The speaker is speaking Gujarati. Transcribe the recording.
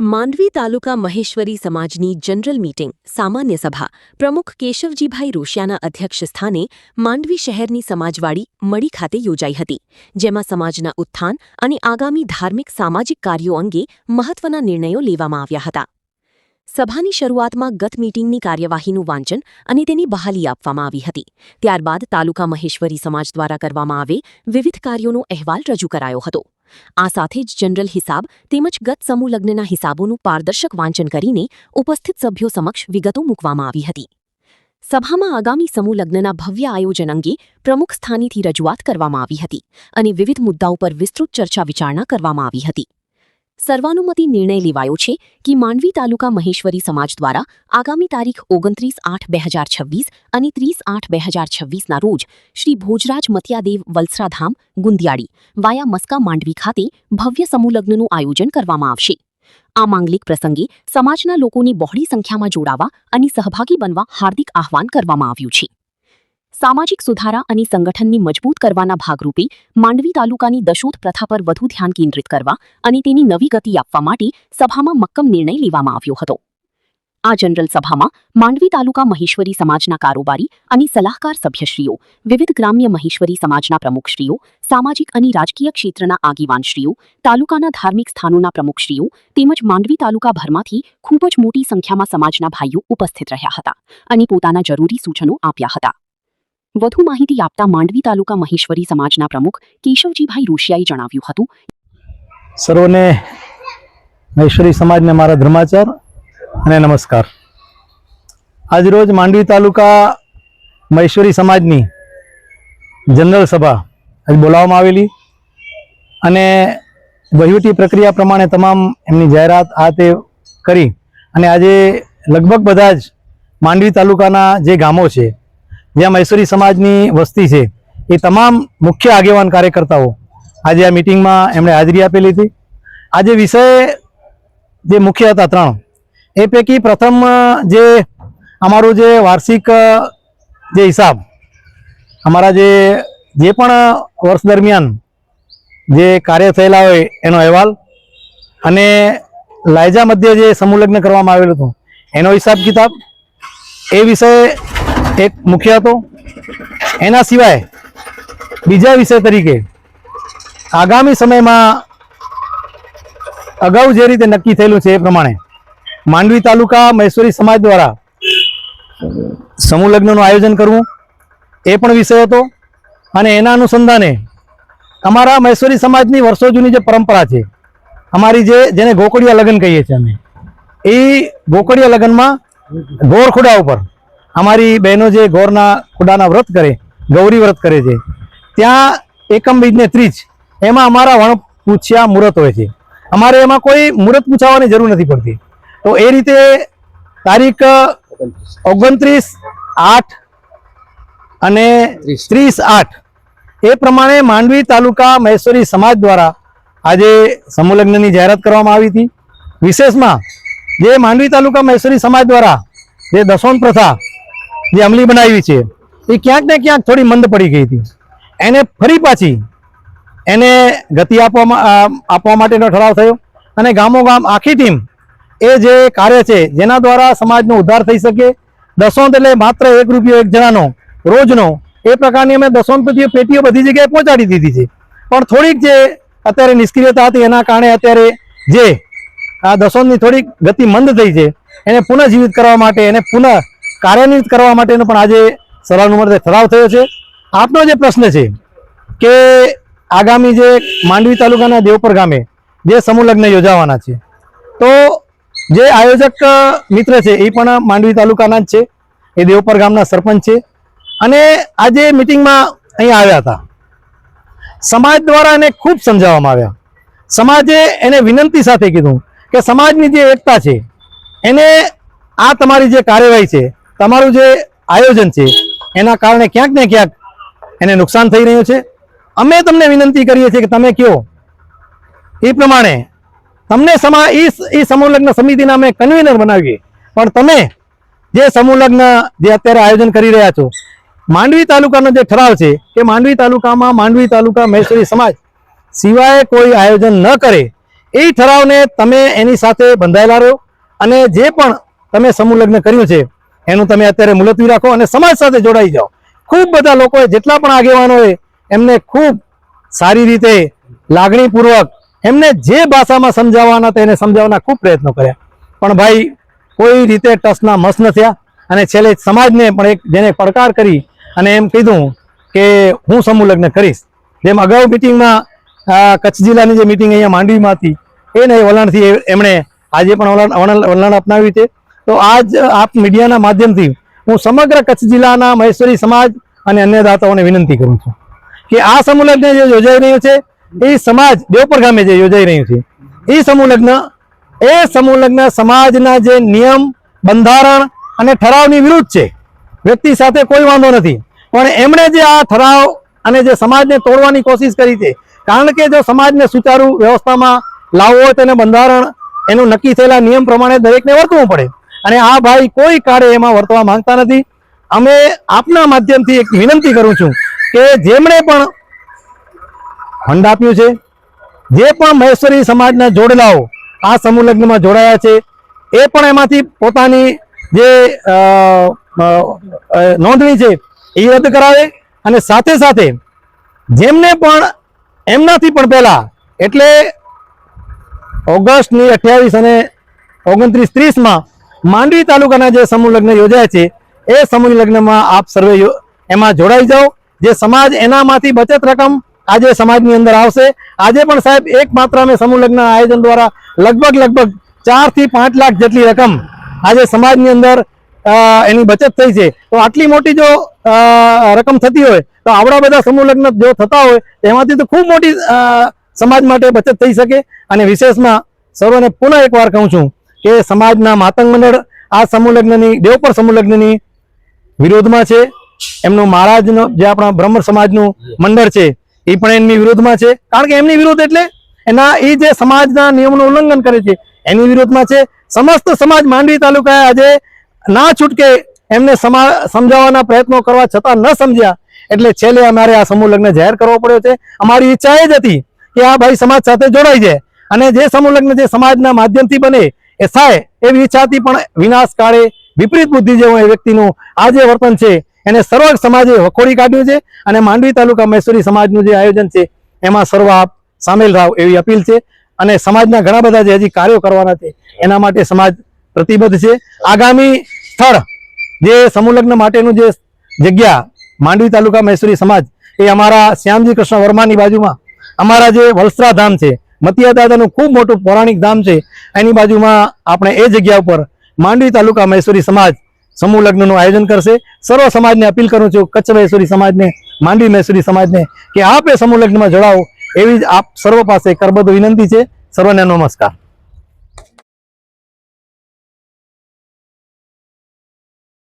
માંડવી તાલુકા મહેશ્વરી સમાજની જનરલ મીટિંગ સામાન્ય સભા પ્રમુખ કેશવજીભાઈ રોશિયાના અધ્યક્ષ સ્થાને માંડવી શહેરની સમાજવાડી મળી ખાતે યોજાઈ હતી, જેમાં સમાજના ઉત્થાન અને આગામી ધાર્મિક સામાજિક કાર્યો અંગે મહત્વના નિર્ણયો લેવામાં આવ્યા હતા. સભાની શરૂઆતમાં ગત મીટિંગની કાર્યવાહીનું વાંચન અને તેની બહાલી આપવામાં આવી હતી. ત્યારબાદ તાલુકા મહેશ્વરી સમાજ દ્વારા કરવામાં આવે વિવિધ કાર્યોનો અહેવાલ રજૂ કરાયો હતો. આ સાથે જ જનરલ હિસાબ તેમજ ગત સમૂહ લગ્નના હિસાબોનું પારદર્શક વાંચન કરીને ઉપસ્થિત સભ્યો સમક્ષ વિગતો મૂકવામાં આવી હતી. સભામાં આગામી સમૂહ લગ્નના ભવ્ય આયોજન અંગે પ્રમુખ સ્થાનેથી રજૂઆત કરવામાં આવી હતી અને વિવિધ મુદ્દાઓ પર વિસ્તૃત ચર્ચા વિચારણા કરવામાં આવી હતી. સર્વાનુમતિ નિર્ણય લેવાયો છે કે માંડવી તાલુકા મહેશ્વરી સમાજ દ્વારા આગામી તારીખ 29/8/2026 અને 30/8/2026ના રોજ શ્રી ભોજરાજ મતિયાદેવ વલસરાધામ ગુંદિયાળી વાયા મસ્કા માંડવી ખાતે ભવ્ય સમૂહ લગ્નનું આયોજન કરવામાં આવશે. આ માંગલિક પ્રસંગે સમાજના લોકોની બહોળી સંખ્યામાં જોડાવા અને સહભાગી બનવા હાર્દિક આહ્વાન કરવામાં આવ્યું છે. સામાજિક સુધારા અને સંગઠનને મજબૂત કરવાના ભાગરૂપે માંડવી તાલુકાની દશોથ પ્રથા પર વધુ ધ્યાન કેન્દ્રિત કરવા અને તેની નવી ગતિ આપવા માટે સભામાં મક્કમ નિર્ણય લેવામાં આવ્યો હતો. આ જનરલ સભામાં માંડવી તાલુકા મહેશ્વરી સમાજના કારોબારી અને સલાહકાર સભ્યશ્રીઓ, વિવિધ ગ્રામ્ય મહેશ્વરી સમાજના પ્રમુખશ્રીઓ, સામાજિક અને રાજકીય ક્ષેત્રના આગેવાનશ્રીઓ, તાલુકાના ધાર્મિક સ્થાનોના પ્રમુખશ્રીઓ તેમજ માંડવી તાલુકાભરમાંથી ખૂબ જ મોટી સંખ્યામાં સમાજના ભાઈઓ ઉપસ્થિત રહ્યા હતા અને પોતાના જરૂરી સૂચનો આપ્યા હતા. વધુ માહિતી આપતા માંડવી તાલુકા મહેશ્વરી સમાજના પ્રમુખ કેશવજીભાઈ રોશિયાએ જણાવ્યું હતું. સર્વને મહેશ્વરી સમાજને મારા ધર્માચાર અને નમસ્કાર. આજરોજ માંડવી તાલુકા મહેશ્વરી સમાજની જનરલ સભા આજ બોલાવવામાં આવેલી અને વહીવટી પ્રક્રિયા પ્રમાણે તમામ એમની જાહેરાત આ તે કરી અને આજે લગભગ બધા જ માંડવી તાલુકાના જે ગામો છે જ્યાં મહેશ્વરી સમાજની વસ્તી છે એ તમામ મુખ્ય આગેવાન કાર્યકર્તાઓ આજે આ મિટિંગમાં એમણે હાજરી આપેલી હતી. આજે વિષય જે મુખ્ય હતા ત્રણ, એ પૈકી પ્રથમ જે અમારું જે વાર્ષિક જે હિસાબ અમારા જે પણ વર્ષ દરમિયાન જે કાર્ય થયેલા હોય એનો અહેવાલ અને લાયજા મધ્યે જે સમૂહ લગ્ન કરવામાં આવેલું હતું એનો હિસાબ કિતાબ, એ વિષય એક મુખ્ય હતો. એના સિવાય બીજા વિષય તરીકે આગામી સમયમાં અગાઉ જે રીતે નક્કી થયેલું છે એ પ્રમાણે માંડવી તાલુકા મહેશ્વરી સમાજ દ્વારા સમૂહ લગ્નનું આયોજન કરવું એ પણ વિષય હતો. અને એના અનુસંધાને અમારા મહેશ્વરી સમાજની વર્ષો જૂની જે પરંપરા છે, અમારી જેને ગોકળિયા લગ્ન કહીએ છીએ અમે, એ ગોકળિયા લગ્નમાં ગોળ ખુડા ઉપર અમારી બહેનો જે ગોરના ખુડાના વ્રત કરે, ગૌરી વ્રત કરે છે, ત્યાં એકમ બીજને ત્રીજ એમાં અમારા વણ પૂછ્યા મુહૂર્ત હોય છે. અમારે એમાં કોઈ મુહૂર્ત પૂછાવવાની જરૂર નથી પડતી. તો એ રીતે તારીખ 29/8 અને 30/8 એ પ્રમાણે માંડવી તાલુકા મહેશ્વરી સમાજ દ્વારા આજે સમૂહ લગ્નની જાહેરાત કરવામાં આવી હતી. વિશેષમાં જે માંડવી તાલુકા મહેશ્વરી સમાજ દ્વારા જે દશોન પ્રથા જે અમલી બનાવી છે એ ક્યાંક ને ક્યાંક થોડી મંદ પડી ગઈ હતી. એને ફરી પાછી એને ગતિ આપવા માટેનો ઠરાવ થયો અને ગામો ગામ આખી ટીમ એ જે કાર્ય છે જેના દ્વારા સમાજનો ઉદ્ધાર થઈ શકે, દશોંત એટલે માત્ર 1 રૂપિયો એક જણાનો રોજનો, એ પ્રકારની અમે દશોંત પેટીઓ બધી જગ્યાએ પહોંચાડી દીધી છે. પણ થોડીક જે અત્યારે નિષ્ક્રિયતા હતી એના કારણે અત્યારે જે આ દશોંતની થોડીક ગતિ મંદ થઈ છે એને પુનઃજીવિત કરવા માટે, એને પુનઃ કાર્યાન્વિત કરવા માટેનો પણ આજે સર્વાનુમતે ઠરાવ થયો છે. આપનો જે પ્રશ્ન છે કે આગામી જે માંડવી તાલુકાના દેવપર ગામે જે સમૂહ લગ્ન યોજાવાના છે, તો જે આયોજક મિત્ર છે એ પણ માંડવી તાલુકાના જ છે, એ દેવપર ગામના સરપંચ છે અને આજે મિટિંગમાં અહીં આવ્યા હતા. સમાજ દ્વારા એને ખૂબ સમજાવવામાં આવ્યા. સમાજે એને વિનંતી સાથે કીધું કે સમાજની જે એકતા છે એને આ તમારી જે કાર્યવાહી છે, તમારું જે આયોજન છે એના કારણે ક્યાંક ને ક્યાંક એને નુકસાન થઈ રહ્યું છે. અમે તમને વિનંતી કરીએ છીએ કે તમે કહો એ પ્રમાણે તમને એ સમૂહ લગ્ન સમિતિના અમે કન્વીનર બનાવીએ, પણ તમે જે સમૂહ લગ્ન જે અત્યારે આયોજન કરી રહ્યા છો, માંડવી તાલુકાનો જે ઠરાવ છે કે માંડવી તાલુકામાં માંડવી તાલુકા મહેશ્વરી સમાજ સિવાય કોઈ આયોજન ન કરે એ ઠરાવને તમે એની સાથે બંધાયેલા રહો અને જે પણ તમે સમૂહ લગ્ન કર્યું છે એનું તમે અત્યારે મુલતવી રાખો અને સમાજ સાથે જોડાઈ જાઓ. ખૂબ બધા લોકોએ, જેટલા પણ આગેવાનોએ એમને ખૂબ સારી રીતે લાગણીપૂર્વક એમને જે ભાષામાં સમજાવવાના તેને સમજાવવાના ખૂબ પ્રયત્નો કર્યા, પણ ભાઈ કોઈ રીતે ટસના મસ ન થયા. અને છેલ્લે સમાજને પણ એક જેને પડકાર કરી અને એમ કીધું કે હું સમૂહ લગ્ન કરીશ. જેમ અગાઉ મિટિંગમાં કચ્છ જિલ્લાની જે મિટિંગ અહીંયા માંડવીમાં હતી એને વલણથી એમણે આજે પણ વલણ અપનાવ્યું છે. તો આજ આપ મીડિયાના માધ્યમથી હું સમગ્ર કચ્છ જિલ્લાના મહેશ્વરી સમાજ અને અન્ય દાતાઓને વિનંતી કરું છું કે આ સમૂહ લગ્ન જે યોજાઈ રહ્યું છે એ સમાજ દેવપર ગામે જે યોજાઈ રહ્યું છે એ સમૂહ લગ્ન સમાજના જે નિયમ, બંધારણ અને ઠરાવની વિરુદ્ધ છે. વ્યક્તિ સાથે કોઈ વાંધો નથી, પણ એમણે જે આ ઠરાવ અને જે સમાજને તોડવાની કોશિશ કરી છે, કારણ કે જો સમાજને સુચારુ વ્યવસ્થામાં લાવવો હોય તેને બંધારણ એનું નક્કી થયેલા નિયમ પ્રમાણે દરેકને વર્તવું પડે અને આ ભાઈ કોઈ કાળે એમાં વર્તવા માંગતા નથી. અમે આપના માધ્યમથી એક વિનંતી કરું છું કે જેમણે પણ ફંડ આપ્યું છે, જે પણ મહેશ્વરી સમાજના જોડેલાઓ આ સમૂહ લગ્નમાં જોડાયા છે એ પણ એમાંથી પોતાની જે નોંધણી છે એ રદ કરાવે અને સાથે સાથે જેમને પણ એમનાથી પણ પહેલા એટલે ઓગસ્ટની 28 અને 29, 30માં માંડવી તાલુકાના જે સમૂહ લગ્ન યોજાય છે એ સમૂહ લગ્નમાં આપ સર્વે એમાં જોડાઈ જાઓ. જે સમાજ એનામાંથી બચત રકમ આજે સમાજની અંદર આવશે. આજે પણ સાહેબ એકમાત્ર અમે સમૂહ લગ્ન આયોજન દ્વારા લગભગ 4 થી 5 લાખ જેટલી રકમ આજે સમાજની અંદર એની બચત થઈ છે. તો આટલી મોટી જો રકમ થતી હોય તો આવડા બધા સમૂહ લગ્ન જો થતા હોય એમાંથી તો ખૂબ મોટી સમાજ માટે બચત થઈ શકે. અને વિશેષમાં સર્વને પુનઃ એકવાર કહું છું કે સમાજના માતંગ મંડળ આ સમૂહ લગ્નની દેવપર સમૂહ લગ્નની વિરોધમાં છે. એમનું મહારાજનો જે આપણા બ્રહ્મ સમાજનું મંડળ છે એ પણ એમની વિરોધમાં છે, કારણ કે એમની વિરોધ એટલે એના એ જે સમાજના નિયમોનું ઉલ્લંઘન કરે છે એની વિરોધમાં છે. સમસ્ત સમાજ માંડવી તાલુકાએ આજે ના છૂટકે એમને સમજાવવાના પ્રયત્નો કરવા છતાં ન સમજ્યા એટલે છેલ્લે અમારે આ સમૂહ લગ્ન જાહેર કરવો પડ્યો છે. અમારી ઈચ્છા એ જ હતી કે આ ભાઈ સમાજ સાથે જોડાઈ જાય અને જે સમૂહ લગ્ન જે સમાજના માધ્યમથી બને એ થાય એવી ઈચ્છા હતી, પણ વિનાશ કાળે વિપરીત બુદ્ધિ જેવું એ વ્યક્તિનું આ જે વર્તન છે એને સર્વ સમાજે વખોડી કાઢ્યું છે. અને માંડવી તાલુકા મહેશ્વરી સમાજનું જે આયોજન છે એમાં સર્વ આપ સામેલ રહો એવી અપીલ છે. અને સમાજના ઘણા બધા જે હજી કાર્યો કરવાના છે એના માટે સમાજ પ્રતિબદ્ધ છે. આગામી સ્થળ જે સમૂહ લગ્ન માટેનું જે જગ્યા માંડવી તાલુકા મહેશ્વરી સમાજ એ અમારા શ્યામજી કૃષ્ણ વર્માની બાજુમાં અમારા જે વલસરા ધામ છે, મતિયા દાદાનું ખૂબ મોટું પૌરાણિક ધામ છે, એની બાજુમાં આપણે એ જગ્યા ઉપર માંડવી તાલુકા મહેશ્વરી સમાજ સમૂહ લગ્નનું આયોજન કરશે. સર્વ સમાજને અપીલ કરું છું, કચ્છ મહેશ્વરી સમાજને, માંડવી મહેશ્વરી સમાજને, કે આપ એ સમૂહ લગ્નમાં જોડાઓ એવી જ આપ સર્વ પાસે કરબદ્ધ વિનંતી છે. સર્વને નમસ્કાર.